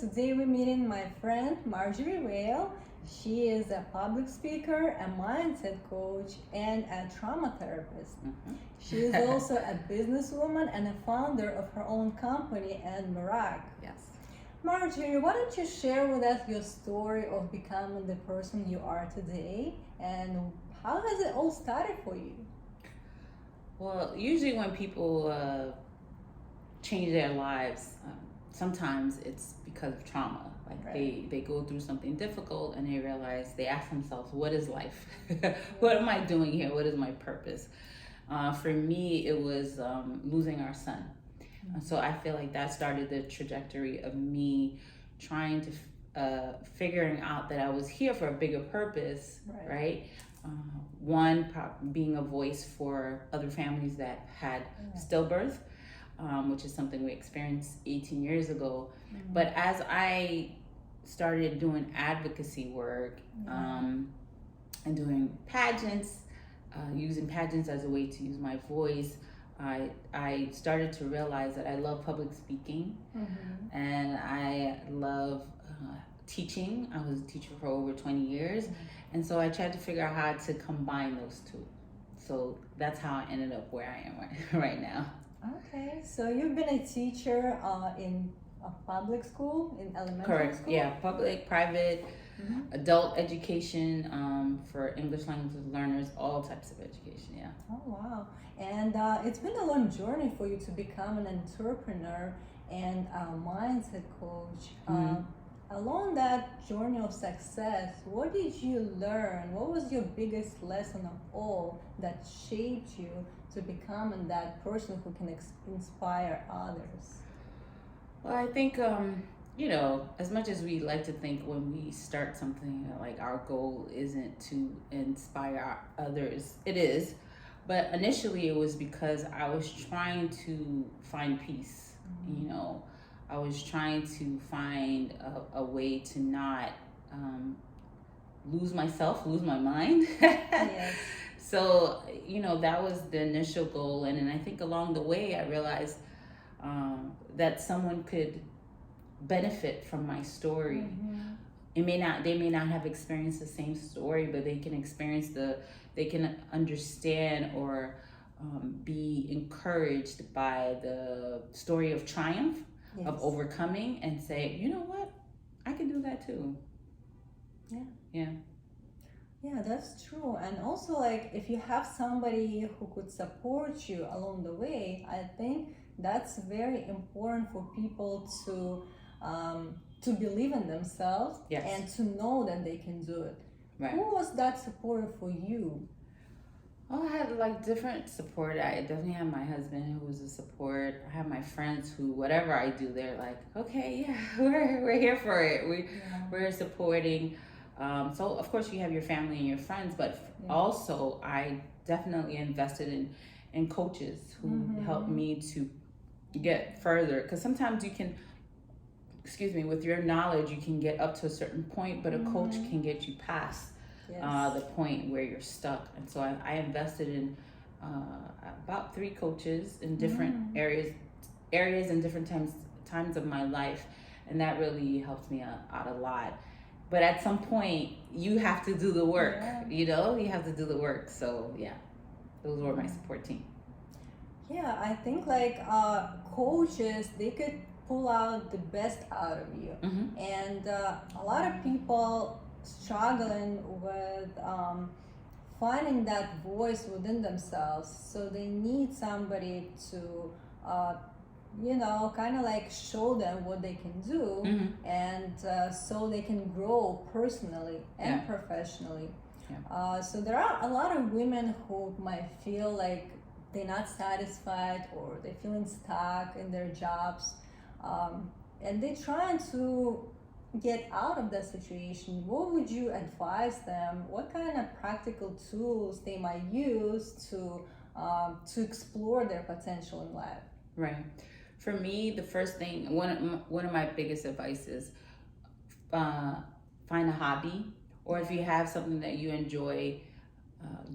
today we're meeting my friend Marjorie. She is a public speaker, a mindset coach, and a trauma therapist. She is also a businesswoman and a founder of her own company and Mirage. Yes. Marjorie, why don't you share with us your story of becoming the person you are today, and how has it all started for you? Well, usually when people change their lives, sometimes it's because of trauma. Like Right. they go through something difficult and they realize, they ask themselves, what is life? What am I doing here? What is my purpose? For me, it was losing our son. So I feel like that started the trajectory of me trying to figuring out that I was here for a bigger purpose, right? One, being a voice for other families that had stillbirth, which is something we experienced 18 years ago. But as I started doing advocacy work and doing pageants, using pageants as a way to use my voice, I started to realize that I love public speaking and I love teaching. I was a teacher for over 20 years. And so I tried to figure out how to combine those two. So that's how I ended up where I am right now. Okay, so you've been a teacher in a public school, in elementary Correct. school? Yeah, public, private, adult education for English language learners, all types of education, yeah. Oh, wow. And it's been a long journey for you to become an entrepreneur and a mindset coach. Along that journey of success, what did you learn? What was your biggest lesson of all that shaped you to becoming that person who can inspire others? Well, I think, as much as we like to think when we start something, like our goal isn't to inspire others, it is. But initially it was because I was trying to find peace, I was trying to find a way to not lose myself, lose my mind. Yes. So, that was the initial goal. And then I think along the way, I realized that someone could benefit from my story. They may not have experienced the same story, but they can understand or be encouraged by the story of triumph, of overcoming, and say, you know what, I can do that too. Yeah, that's true. And also, like, if you have somebody who could support you along the way, I think that's very important for people to believe in themselves and to know that they can do it. Right. Who was that support for you? Oh, I had different support. I definitely had my husband who was a support. I have my friends who, whatever I do, they're like, okay, yeah, we're here for it. We're supporting. So of course you have your family and your friends, but also I definitely invested in coaches who helped me to get further. Because sometimes you can, with your knowledge, you can get up to a certain point, but a coach can get you past the point where you're stuck. And so I invested in about 3 coaches in different areas and different times of my life, and that really helped me out a lot. But at some point, you have to do the work. You have to do the work. So those were my support team. Yeah, I think coaches, they could pull out the best out of you. And a lot of people struggling with finding that voice within themselves, so they need somebody to show them what they can do, and so they can grow personally and professionally. So there are a lot of women who might feel like they're not satisfied or they're feeling stuck in their jobs, and they're trying to get out of that situation. What would you advise them? What kind of practical tools they might use to explore their potential in life? Right. For me, the first thing, one of my biggest advice is find a hobby, or if you have something that you enjoy,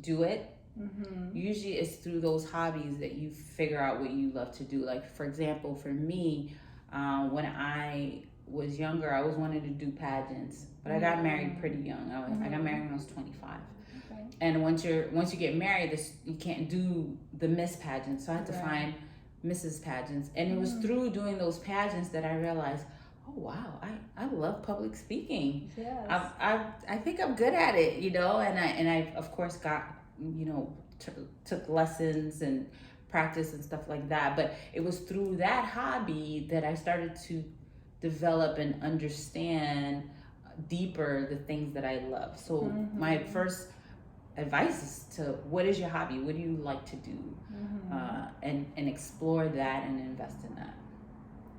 do it. Usually it's through those hobbies that you figure out what you love to do. Like, for example, for me, when I was younger, I always wanted to do pageants, but I got married pretty young. I got married when I was 25. Okay. And once you get married, you can't do the Miss pageants. So I had to find Mrs. pageants. And it was through doing those pageants that I realized, oh wow, I love public speaking. Yes. I think I'm good at it, you know, and I of course got, you know, took lessons and practice and stuff like that. But it was through that hobby that I started to develop and understand deeper the things that I love. So my first advice is to, what is your hobby? What do you like to do? And explore that and invest in that.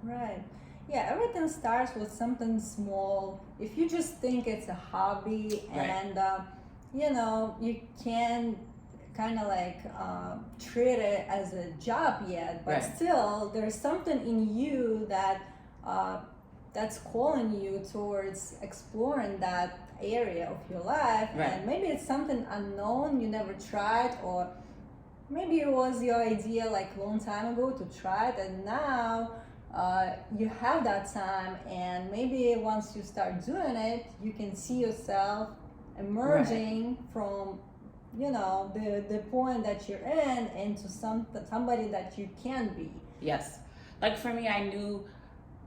Right. Yeah, everything starts with something small. If you just think it's a hobby and you know, you can kind of like treat it as a job yet, but still there's something in you that that's calling you towards exploring that area of your life. And maybe it's something unknown you never tried, or maybe it was your idea like a long time ago to try it, and now you have that time, and maybe once you start doing it, you can see yourself emerging from, you know, the point that you're in into somebody that you can be. Yes. Like for me, I knew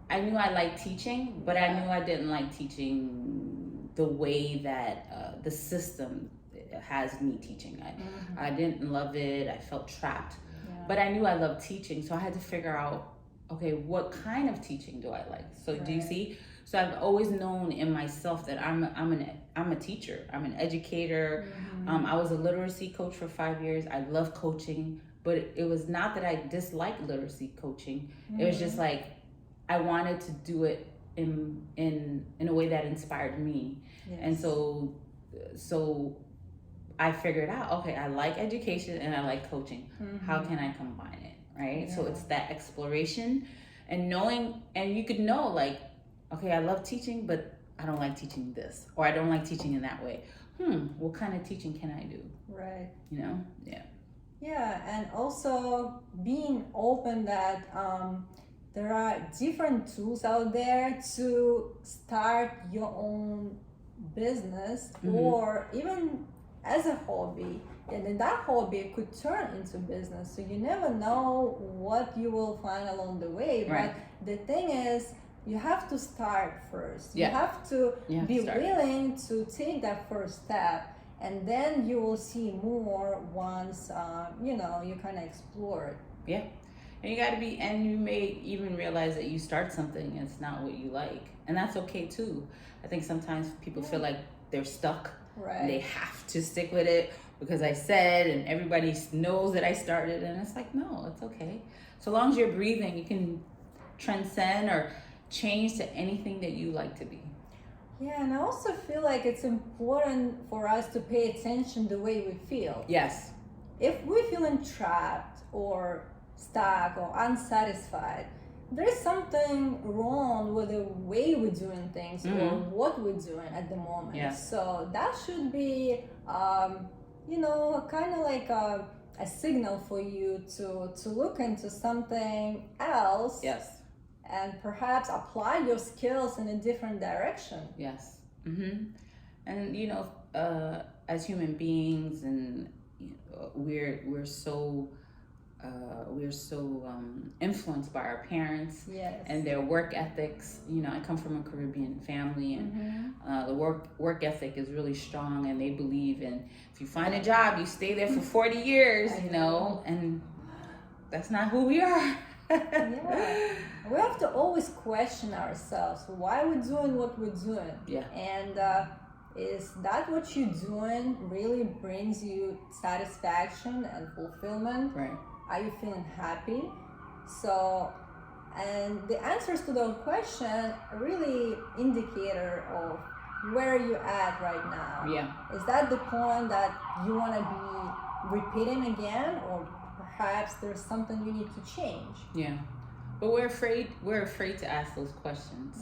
I liked teaching, but I knew I didn't like teaching the way that the system has me teaching. I didn't love it. I felt trapped. But I knew I loved teaching, so I had to figure out, okay, what kind of teaching do I like? So do you see? So I've always known in myself that I'm a teacher. I'm an educator. I was a literacy coach for 5 years. I love coaching, but it was not that I disliked literacy coaching. It was just like I wanted to do it in a way that inspired me. And so I figured out, okay, I like education and I like coaching. How can I combine it, right? So it's that exploration and knowing, and you could know like, okay, I love teaching, but I don't like teaching this, or I don't like teaching in that way. What kind of teaching can I do? Right. You know? Yeah, and also being open that there are different tools out there to start your own business, or even as a hobby, and then that hobby could turn into business. So you never know what you will find along the way. But the thing is, you have to start first. You have to be willing to take that first step, and then you will see more once you know, you kind of explore it. And you got to be, and you may even realize that you start something and it's not what you like, and that's okay too. I think sometimes people feel like they're stuck. And they have to stick with it because I said, and everybody knows that I started, and it's like, no, it's okay. So long as you're breathing, you can transcend or change to anything that you like to be. Yeah, and I also feel like it's important for us to pay attention the way we feel. Yes. If we're feeling trapped or stuck or unsatisfied, there's something wrong with the way we're doing things or what we're doing at the moment. So that should be, you know, kind of like a signal for you to look into something else. And perhaps apply your skills in a different direction. And you know, as human beings, and you know, we're so influenced by our parents and their work ethics. You know, I come from a Caribbean family, and the work ethic is really strong, and they believe in, if you find a job, you stay there for 40 years, you know, and that's not who we are. We have to always question ourselves why we're doing what we're doing. And is that what you're doing really brings you satisfaction and fulfillment? Are you feeling happy? So, and the answers to those questions are really indicator of where you're at right now. Is that the point that you want to be repeating again, or perhaps there's something you need to change? But we're afraid to ask those questions,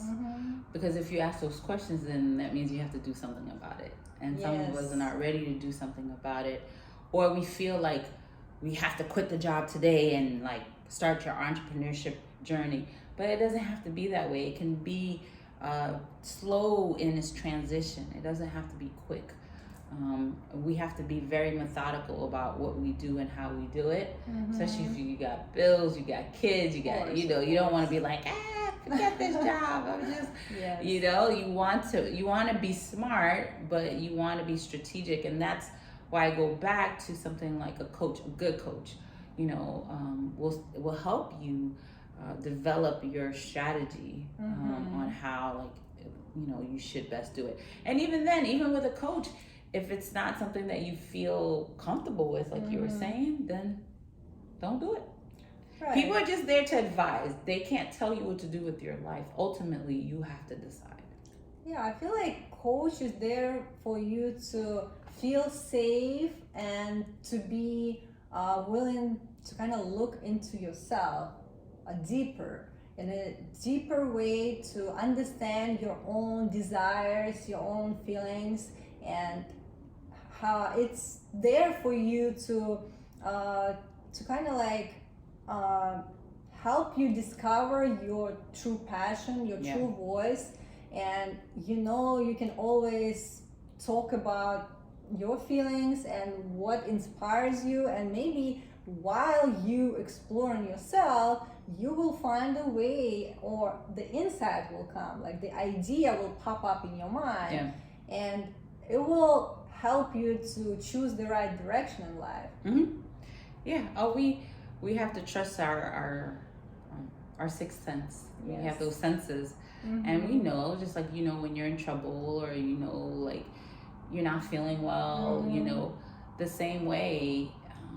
because if you ask those questions, then that means you have to do something about it, and some of us are not ready to do something about it, or we feel like we have to quit the job today and like start your entrepreneurship journey. but it doesn't have to be that way. It can be slow in its transition. It doesn't have to be quick. We have to be very methodical about what we do and how we do it, especially if you got bills, you got kids, you got, you don't want to be like, forget this job. I'm just, you want to be smart, but you want to be strategic. And that's why I go back to something like a coach, a good coach, will help you develop your strategy on how, you should best do it. And even then, even with a coach, if it's not something that you feel comfortable with, like you were saying, then don't do it. Right. People are just there to advise. They can't tell you what to do with your life. Ultimately, you have to decide. Yeah, I feel like coach is there for you to feel safe and to be willing to kind of look into yourself in a deeper way, to understand your own desires, your own feelings, and how it's there for you to kind of like help you discover your true passion, your true voice. And you can always talk about your feelings and what inspires you, and maybe while you exploring yourself, you will find a way, or the insight will come, like the idea will pop up in your mind, and it will help you to choose the right direction in life. We have to trust our sixth sense. We have those senses, and we know, just like when you're in trouble, or like you're not feeling well, the same way,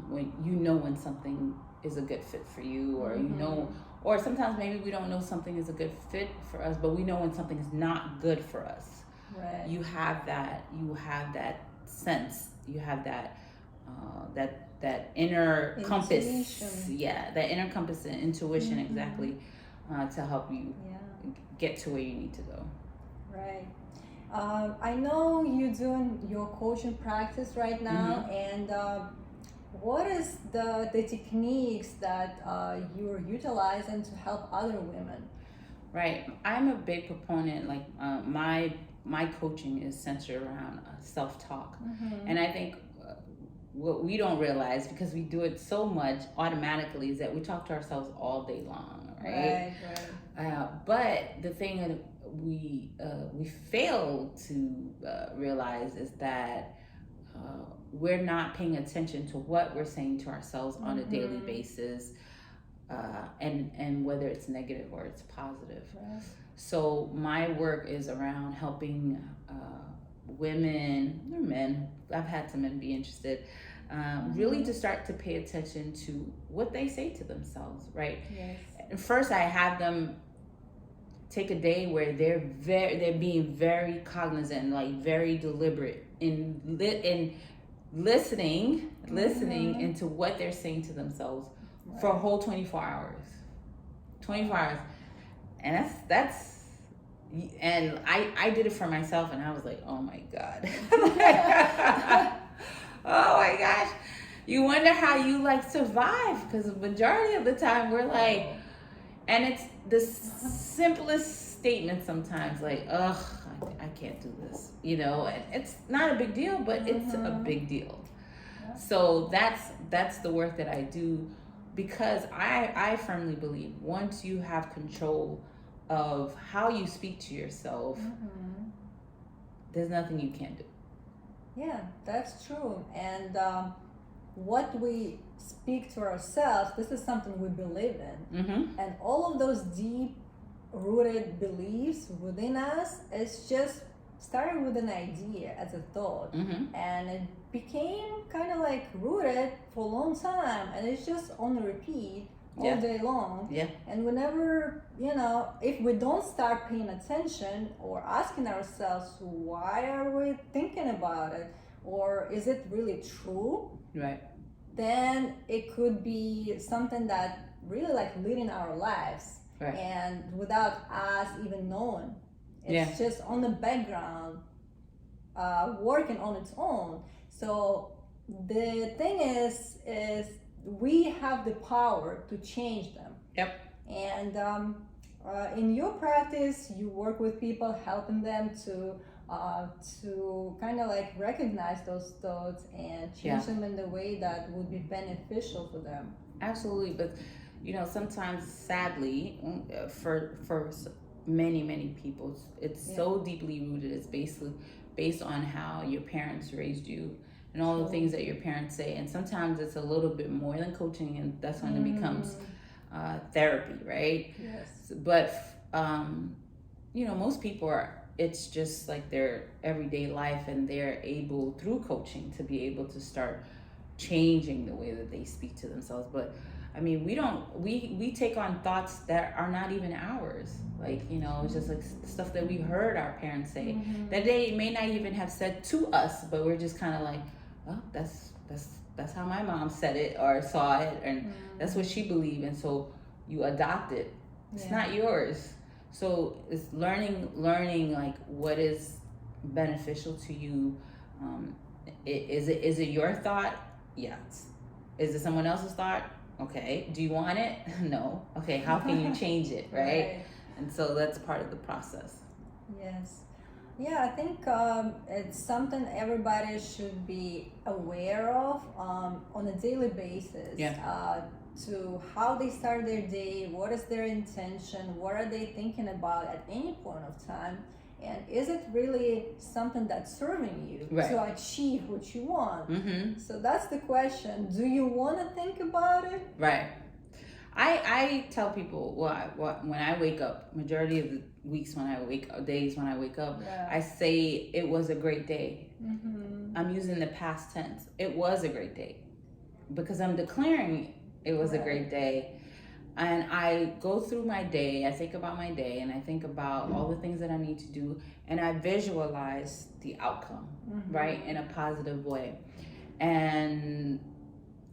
when when something is a good fit for you, or or sometimes maybe we don't know something is a good fit for us, but we know when something is not good for us. Right. You have that sense, you have that inner compass, that inner compass and intuition, exactly, to help you get to where you need to go. Right. I know you're doing your coaching practice right now, and what is the techniques that you're utilizing to help other women? Right. I'm a big proponent, like my coaching is centered around self-talk. And I think what we don't realize, because we do it so much automatically, is that we talk to ourselves all day long, right? But the thing that we fail to realize is that we're not paying attention to what we're saying to ourselves on a daily basis, and whether it's negative or it's positive. Right. So my work is around helping women or men, I've had some men be interested, really to start to pay attention to what they say to themselves, right? Yes. And first I have them take a day where they're being very cognizant, like very deliberate in listening into what they're saying to themselves for a whole 24 hours. 24 hours. And that's and I did it for myself, and I was like, oh my God. Oh my gosh. You wonder how you survive, because the majority of the time we're like, and it's the simplest statement sometimes, like, ugh, I can't do this. And it's not a big deal, but it's a big deal. Yeah. So that's the work that I do, because I firmly believe once you have control of how you speak to yourself, there's nothing you can't do. Yeah, that's true. And what we speak to ourselves, this is something we believe in. And all of those deep rooted beliefs within us, it's just started with an idea as a thought, and it became kind of rooted for a long time, and it's just on repeat all day long. And whenever, if we don't start paying attention or asking ourselves, why are we thinking about it, or is it really true, right, then it could be something that really leading our lives, and without us even knowing. It's just on the background, working on its own. So the thing is we have the power to change them. Yep. And in your practice, you work with people, helping them to kind of like recognize those thoughts and change them in the way that would be beneficial for them. Absolutely, but sometimes, sadly, for many people, it's so deeply rooted. It's basically based on how your parents raised you and all the things that your parents say, and sometimes it's a little bit more than coaching, and that's when it becomes therapy, right? Yes. But most people are, it's just like their everyday life, and they're able through coaching to be able to start changing the way that they speak to themselves. But I mean, we take on thoughts that are not even ours. Like, it's just like stuff that we heard our parents say that they may not even have said to us, but we're just kind of like, oh, that's how my mom said it or saw it, and that's what she believed, and so you adopt it. It's not yours. So it's learning like what is beneficial to you. Is it your thought? Yes. Is it someone else's thought? Okay. Do you want it? No. Okay. How can you change it? Right? And so that's part of the process. Yes. Yeah, I think it's something everybody should be aware of on a daily basis. To how they start their day, what is their intention, what are they thinking about at any point of time, and is it really something that's serving you to achieve what you want? So that's the question. Do you want to think about it? Right. I tell people when I wake up, majority of the days when I wake up, I say it was a great day. I'm using the past tense. It was a great day because I'm declaring it was a great day. And I go through my day, I think about my day, and I think about all the things that I need to do, and I visualize the outcome, right, in a positive way. And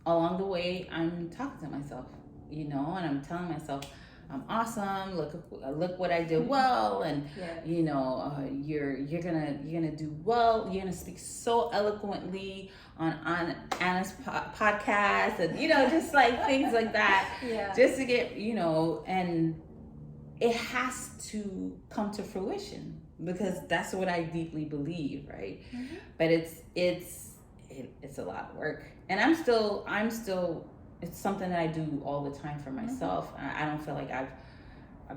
along the way, I'm talking to myself, and I'm telling myself, I'm awesome. Look what I did well, and you're gonna do well. You're gonna speak so eloquently on Anna's podcast, and just like things like that. Just to get and it has to come to fruition because that's what I deeply believe, right? But it's a lot of work, and I'm still. It's something that I do all the time for myself. I don't feel like I've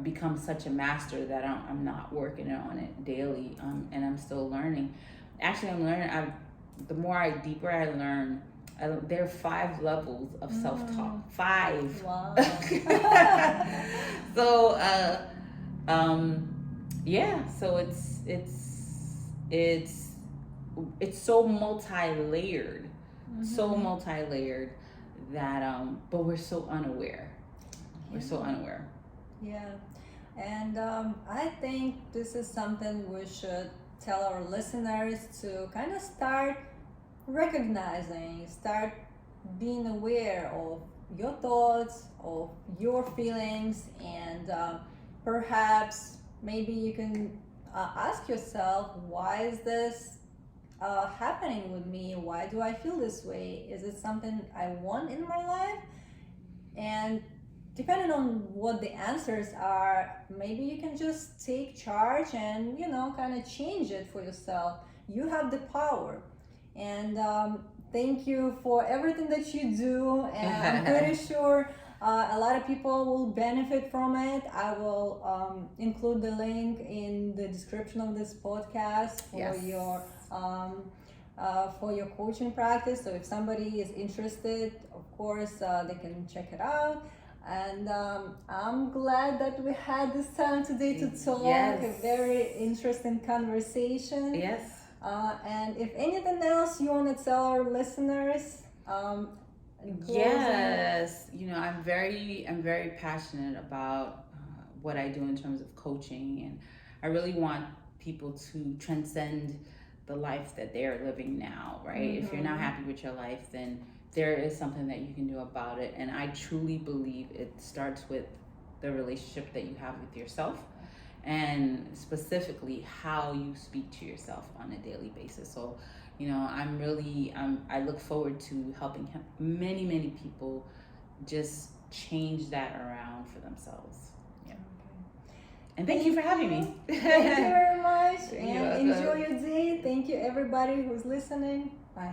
become such a master that I'm not working on it daily, and I'm still learning. Actually, I'm learning. The deeper I learn, there are 5 levels of self-talk. 5. Wow. So, So it's so multi-layered, that but we're so unaware. Yeah, and I think this is something we should tell our listeners to kind of start recognizing, start being aware of your thoughts, of your feelings, and perhaps maybe you can ask yourself, why is this happening with me? Why do I feel this way? Is it something I want in my life? And depending on what the answers are, maybe you can just take charge and kind of change it for yourself. You have the power. And thank you for everything that you do, and I'm pretty sure a lot of people will benefit from it. I will include the link in the description of this podcast for your coaching practice. So if somebody is interested, of course, they can check it out. And I'm glad that we had this time today to talk. A very interesting conversation. And if anything else you want to tell our listeners, yes, I'm very passionate about what I do in terms of coaching, and I really want people to transcend the life that they're living now, right? If you're not happy with your life, then there is something that you can do about it. And I truly believe it starts with the relationship that you have with yourself, and specifically how you speak to yourself on a daily basis. So, I look forward to helping many people just change that around for themselves. And thank you for having me. Thank you very much. You're And welcome. enjoy your day. Thank you, everybody who's listening. Bye.